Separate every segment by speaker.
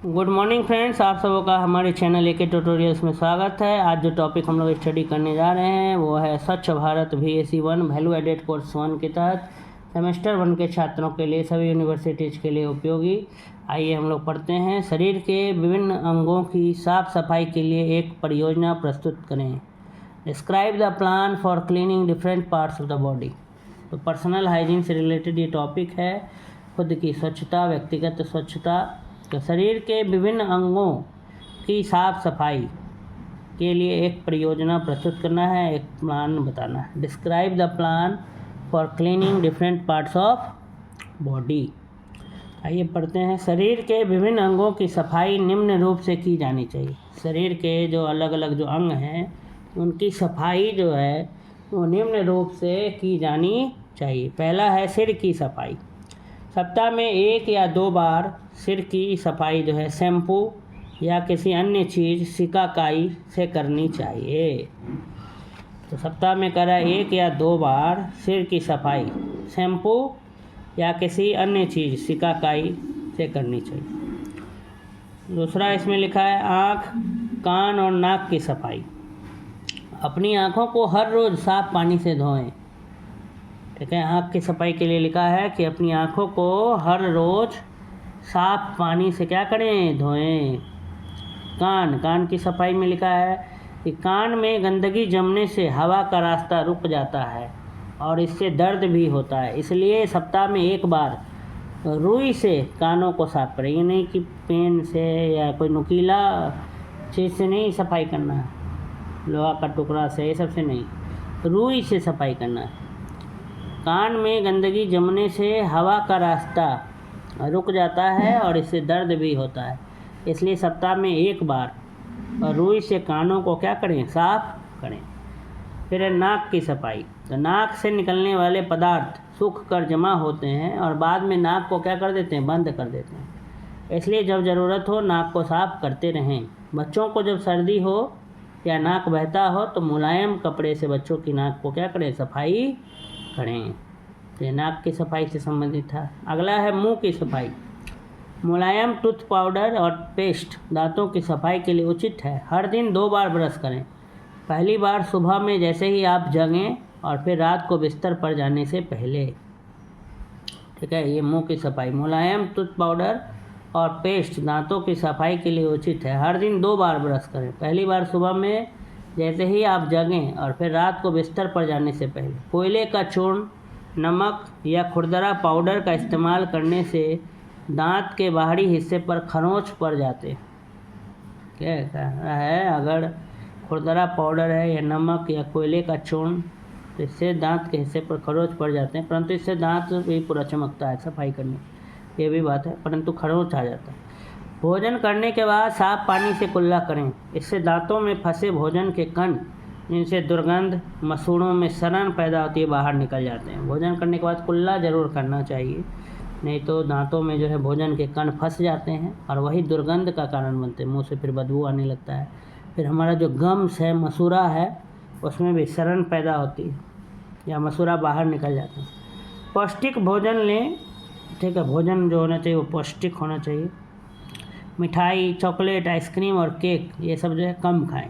Speaker 1: Good morning friends, आप सबों का हमारे चैनल एके ट्यूटोरियल्स में स्वागत है। आज जो टॉपिक हम लोग स्टडी करने जा रहे हैं वो है Swachh Bharat VAC 1 value added course 1 के तहत सेमेस्टर 1 के छात्रों के लिए, सभी यूनिवर्सिटीज़ के लिए उपयोगी। आइए हम लोग पढ़ते हैं। शरीर के विभिन्न अंगों की साफ सफाई के लिए एक परियोजना प्रस्तुत करें। Describe the plan for cleaning different parts of the body. तो पर्सनल हाइजीन से रिलेटेड ये टॉपिक है, खुद की स्वच्छता, व्यक्तिगत स्वच्छता। तो शरीर के विभिन्न अंगों की साफ सफाई के लिए एक परियोजना प्रस्तुत करना है, एक प्लान बताना है। Describe the plan for cleaning different parts of body. आइए पढ़ते हैं। शरीर के विभिन्न अंगों की सफाई निम्न रूप से की जानी चाहिए। शरीर के जो अलग अलग जो अंग हैं उनकी सफाई जो है वो निम्न रूप से की जानी चाहिए। पहला है सिर की सफाई। सप्ताह में 1 या 2 बार सिर की सफाई जो है शैम्पू या किसी अन्य चीज़ सिकाकाई से करनी चाहिए। तो सप्ताह में करा 1 या 2 बार सिर की सफाई शैम्पू या किसी अन्य चीज़ सिकाकाई से करनी चाहिए। दूसरा इसमें लिखा है आँख, कान और नाक की सफाई। अपनी आँखों को हर रोज़ साफ पानी से धोएं। ठीक है, आँख की सफाई के लिए लिखा है कि अपनी आँखों को हर रोज़ साफ पानी से क्या करें, धोएं। कान की सफाई में लिखा है कि कान में गंदगी जमने से हवा का रास्ता रुक जाता है और इससे दर्द भी होता है, इसलिए सप्ताह में 1 बार रुई से कानों को साफ करें। ये नहीं कि पेन से या कोई नुकीला चीज़ से नहीं सफाई करना है, लोहा का टुकड़ा से, ये सब से नहीं, रुई से सफाई करना है। कान में गंदगी जमने से हवा का रास्ता रुक जाता है और इससे दर्द भी होता है, इसलिए सप्ताह में 1 बार रुई से कानों को क्या करें, साफ करें। फिर है नाक की सफाई। तो नाक से निकलने वाले पदार्थ सूख कर जमा होते हैं और बाद में नाक को क्या कर देते हैं, बंद कर देते हैं, इसलिए जब ज़रूरत हो नाक को साफ करते रहें। बच्चों को जब सर्दी हो या नाक बहता हो तो मुलायम कपड़े से बच्चों की नाक को क्या करें, सफाई करें। तो नाक की सफाई से संबंधित था। अगला है मुंह की सफाई। मुलायम टूथ पाउडर और पेस्ट दांतों की सफाई के लिए उचित है। हर दिन 2 बार ब्रश करें। पहली बार सुबह में जैसे ही आप जगें और फिर रात को बिस्तर पर जाने से पहले। ठीक है, ये मुंह की सफाई। मुलायम टूथ पाउडर और पेस्ट दांतों की सफाई के लिए उचित है। हर दिन 2 बार ब्रश करें। पहली बार सुबह में जैसे ही आप जगें और फिर रात को बिस्तर पर जाने से पहले। कोयले का चूर्ण, नमक या खुरदरा पाउडर का इस्तेमाल करने से दांत के बाहरी हिस्से पर खरोंच पड़ जाते हैं। क्या है, अगर खुरदरा पाउडर है या नमक या कोयले का चूर्ण तो इससे दांत के हिस्से पर खरोंच पड़ जाते हैं, परंतु इससे दांत भी पूरा चमकता है सफाई करने, ये भी बात है, परंतु खरोंच आ जाता है। भोजन करने के बाद साफ पानी से कुल्ला करें। इससे दांतों में फंसे भोजन के कण, जिनसे दुर्गंध, मसूड़ों में सड़न पैदा होती है, बाहर निकल जाते हैं। भोजन करने के बाद कुल्ला ज़रूर करना चाहिए, नहीं तो दांतों में जो है भोजन के कण फंस जाते हैं और वही दुर्गंध का कारण बनते हैं, मुंह से फिर बदबू आने लगता है। फिर हमारा जो गम्स है, मसूड़ा है, उसमें भी सड़न पैदा होती है या मसूड़ा बाहर निकल जाता है। पौष्टिक भोजन लें। ठीक है, भोजन जो होना चाहिए वो पौष्टिक होना चाहिए। मिठाई, चॉकलेट, आइसक्रीम और केक ये सब जो है कम खाएं।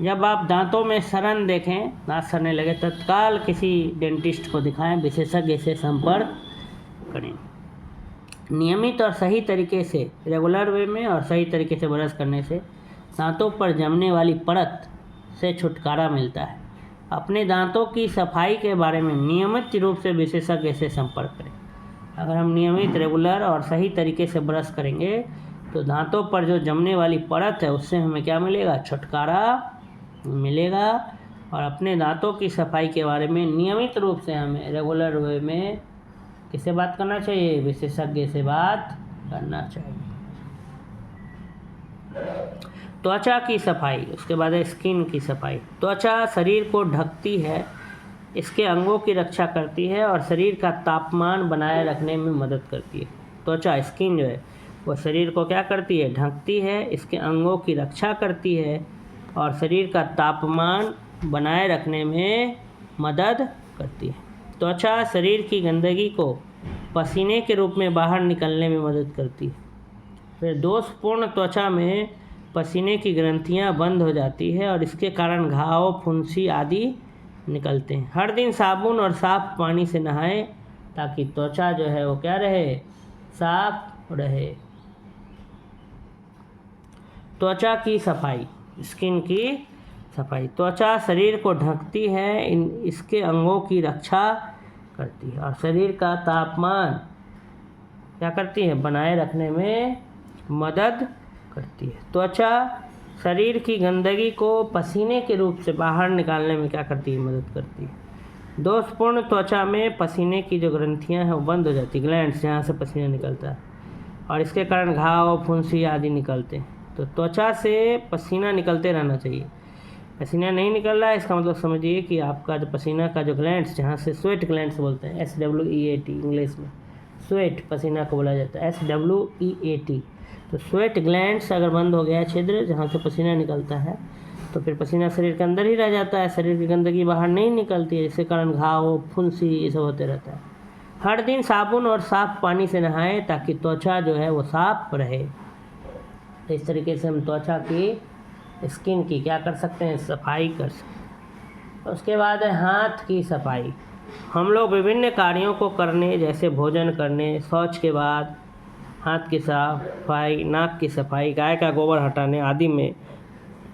Speaker 1: जब आप दांतों में सड़न देखें, दांत सड़ने लगे, तत्काल किसी डेंटिस्ट को दिखाएं, विशेषज्ञ से संपर्क करें। नियमित और सही तरीके से, रेगुलर वे में और सही तरीके से ब्रश करने से दांतों पर जमने वाली परत से छुटकारा मिलता है। अपने दांतों की सफाई के बारे में नियमित रूप से विशेषज्ञ से संपर्क करें। अगर हम नियमित, रेगुलर और सही तरीके से ब्रश करेंगे तो दांतों पर जो जमने वाली परत है उससे हमें क्या मिलेगा, छुटकारा मिलेगा। और अपने दांतों की सफाई के बारे में नियमित रूप से हमें रेगुलर वे में किससे बात करना चाहिए, विशेषज्ञ से बात करना चाहिए। त्वचा की सफाई, उसके बाद है स्किन की सफाई। त्वचा शरीर को ढकती है, इसके अंगों की रक्षा करती है और शरीर का तापमान बनाए रखने में मदद करती है। त्वचा, स्किन जो है वो शरीर को क्या करती है, ढकती है, इसके अंगों की रक्षा करती है और शरीर का तापमान बनाए रखने में मदद करती है। त्वचा शरीर की गंदगी को पसीने के रूप में बाहर निकलने में मदद करती है। फिर दोषपूर्ण त्वचा में पसीने की ग्रंथियां बंद हो जाती है और इसके कारण घाव, फुंसी आदि निकलते हैं। हर दिन साबुन और साफ पानी से नहाएं ताकि त्वचा जो है वो क्या रहे, साफ रहे। त्वचा की सफाई, स्किन की सफाई। त्वचा शरीर को ढकती है, इसके अंगों की रक्षा करती है और शरीर का तापमान क्या करती है, बनाए रखने में मदद करती है। त्वचा शरीर की गंदगी को पसीने के रूप से बाहर निकालने में क्या करती है, मदद करती है। दोषपूर्ण त्वचा में पसीने की जो ग्रंथियां हैं वो बंद हो जाती है, ग्लैंड्स जहाँ से पसीना निकलता है, और इसके कारण घाव, फुंसी आदि निकलते हैं। तो त्वचा से पसीना निकलते रहना चाहिए। पसीना नहीं निकल रहा है इसका मतलब समझिए कि आपका जो पसीना का जो ग्लैंड्स, जहाँ से स्वेट ग्लैंड्स बोलते हैं, SWEAT इंग्लिश में स्वेट पसीना को बोला जाता है, SWEAT। तो स्वेट ग्लैंड्स अगर बंद हो गया, छिद्र जहाँ से पसीना निकलता है, तो फिर पसीना शरीर के अंदर ही रह जाता है, शरीर की गंदगी बाहर नहीं निकलती है, इसके कारण घाव, फुंसी ये सब होते रहता है। हर दिन साबुन और साफ पानी से नहाएं ताकि त्वचा जो है वो साफ रहे। तो इस तरीके से हम त्वचा की, स्किन की क्या कर सकते हैं, सफाई कर सकते हैं। उसके बाद है हाथ की सफाई। हम लोग विभिन्न कार्यों को करने, जैसे भोजन करने, शौच के बाद हाथ की सफाई, नाक की सफाई, गाय का गोबर हटाने आदि में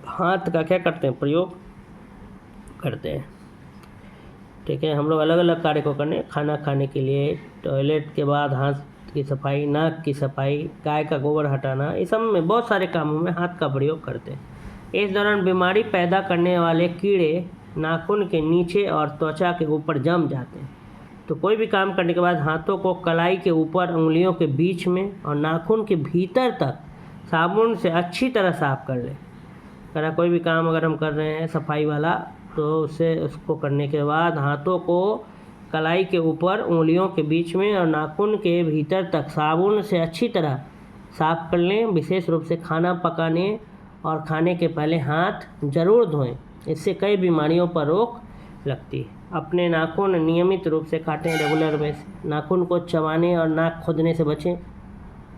Speaker 1: हाथ का क्या करते हैं, प्रयोग करते हैं। ठीक है, हम लोग अलग अलग कार्य को करने, खाना खाने के लिए, टॉयलेट के बाद हाथ की सफाई, नाक की सफाई, गाय का गोबर हटाना, इस सब में बहुत सारे कामों में हाथ का प्रयोग करते हैं। इस दौरान बीमारी पैदा करने वाले कीड़े नाखून के नीचे और त्वचा के ऊपर जम जाते हैं। तो कोई भी काम करने के बाद हाथों को कलाई के ऊपर, उंगलियों के बीच में और नाखून के भीतर तक साबुन से अच्छी तरह साफ कर लें। अगर कोई भी काम अगर हम कर रहे हैं सफाई वाला, तो उसको करने के बाद हाथों को कलाई के ऊपर, उंगलियों के बीच में और नाखून के भीतर तक साबुन से अच्छी तरह साफ कर लें। विशेष रूप से खाना पकाने और खाने के पहले हाथ जरूर धोएं, इससे कई बीमारियों पर रोक लगती है। अपने नाखून नियमित रूप से काटें, रेगुलर बेस। नाखून को चबाने और नाक खोदने से बचें।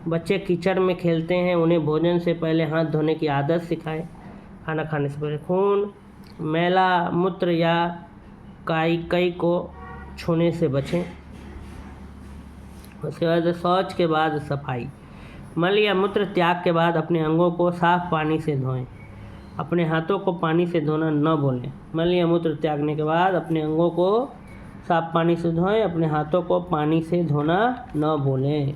Speaker 1: बच्चे कीचड़ में खेलते हैं, उन्हें भोजन से पहले हाथ धोने की आदत सिखाएं। खाना खाने से पहले खून, मैला, मूत्र या काई को छूने से बचें। उसके बाद शौच के बाद सफाई। मल या मूत्र त्याग के बाद अपने अंगों को साफ पानी से धोएं। अपने हाथों को पानी से धोना न भूलें। मल या मूत्र त्यागने के बाद अपने अंगों को साफ पानी से धोएं, अपने हाथों को पानी से धोना न भूलें।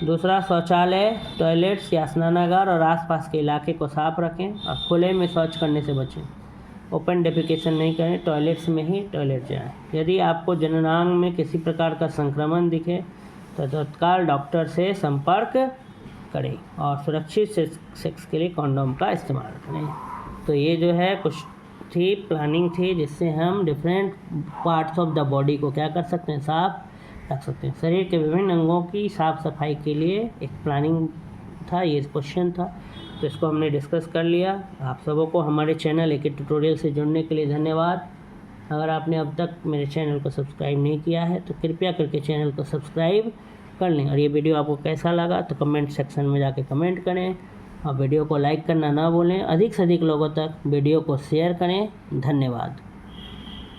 Speaker 1: दूसरा, शौचालय, टॉयलेट्स या स्नानागार और आसपास के इलाके को साफ रखें और खुले में शौच करने से बचें। ओपन डेफिकेशन नहीं करें, टॉयलेट्स में ही टॉयलेट जाएं। यदि आपको जननांग में किसी प्रकार का संक्रमण दिखे तो तत्काल डॉक्टर से संपर्क करें और सुरक्षित सेक्स के लिए कॉन्डोम का इस्तेमाल करें। तो ये जो है कुछ थी, प्लानिंग थी, जिससे हम different parts of the body को क्या कर सकते हैं, साफ रख सकते हैं। शरीर के विभिन्न अंगों की साफ सफाई के लिए एक प्लानिंग था, ये क्वेश्चन था, तो इसको हमने डिस्कस कर लिया। आप सबों को हमारे चैनल एके ट्यूटोरियल से जुड़ने के लिए धन्यवाद। अगर आपने अब तक मेरे चैनल को सब्सक्राइब नहीं किया है तो कृपया करके चैनल को सब्सक्राइब कर लें। और ये वीडियो आपको कैसा लगा तो कमेंट सेक्शन में जाके कमेंट करें और वीडियो को लाइक करना ना भूलें। अधिक से अधिक लोगों तक वीडियो को शेयर करें। धन्यवाद।